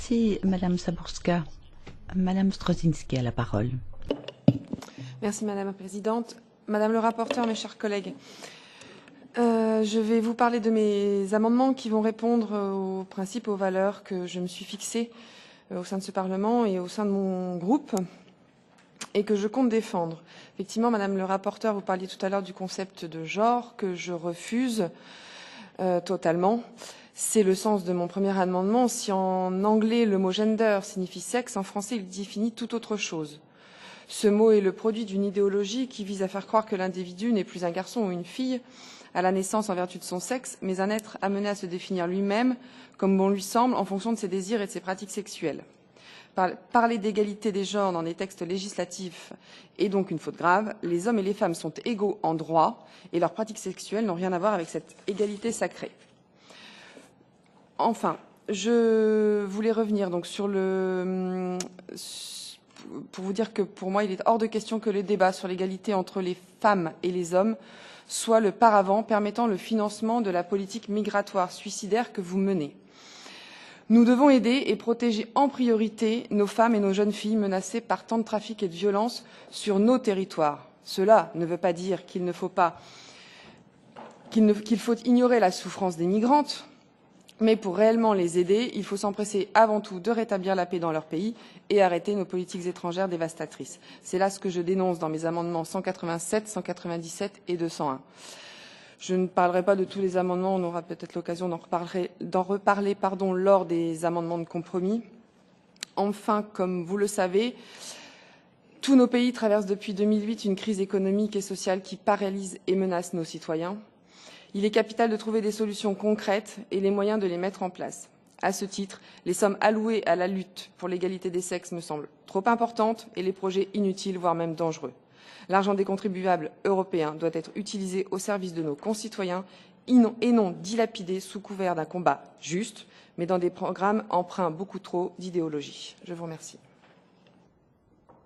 Merci, Madame Zaborska. Madame Strozinski a la parole. Merci, Madame la Présidente. Madame le rapporteur, mes chers collègues, je vais vous parler de mes amendements qui vont répondre aux principes, aux valeurs que je me suis fixées au sein de ce Parlement et au sein de mon groupe et que je compte défendre. Effectivement, Madame le rapporteur, vous parliez tout à l'heure du concept de genre que je refuse totalement. C'est le sens de mon premier amendement. Si en anglais le mot gender signifie sexe, en français il définit tout autre chose. Ce mot est le produit d'une idéologie qui vise à faire croire que l'individu n'est plus un garçon ou une fille à la naissance en vertu de son sexe, mais un être amené à se définir lui-même comme bon lui semble en fonction de ses désirs et de ses pratiques sexuelles. Parler d'égalité des genres dans des textes législatifs est donc une faute grave. Les hommes et les femmes sont égaux en droit et leurs pratiques sexuelles n'ont rien à voir avec cette égalité sacrée. Enfin, je voulais revenir donc sur pour vous dire que pour moi, il est hors de question que le débat sur l'égalité entre les femmes et les hommes soit le paravent permettant le financement de la politique migratoire suicidaire que vous menez. Nous devons aider et protéger en priorité nos femmes et nos jeunes filles menacées par tant de trafic et de violence sur nos territoires. Cela ne veut pas dire qu'il faut ignorer la souffrance des migrantes, mais pour réellement les aider, il faut s'empresser avant tout de rétablir la paix dans leur pays et arrêter nos politiques étrangères dévastatrices. C'est là ce que je dénonce dans mes amendements 187, 197 et 201. Je ne parlerai pas de tous les amendements, on aura peut-être l'occasion d'en reparler lors des amendements de compromis. Enfin, comme vous le savez, tous nos pays traversent depuis 2008 une crise économique et sociale qui paralyse et menace nos citoyens. Il est capital de trouver des solutions concrètes et les moyens de les mettre en place. À ce titre, les sommes allouées à la lutte pour l'égalité des sexes me semblent trop importantes et les projets inutiles, voire même dangereux. L'argent des contribuables européens doit être utilisé au service de nos concitoyens et non dilapidé sous couvert d'un combat juste, mais dans des programmes empreints beaucoup trop d'idéologie. Je vous remercie.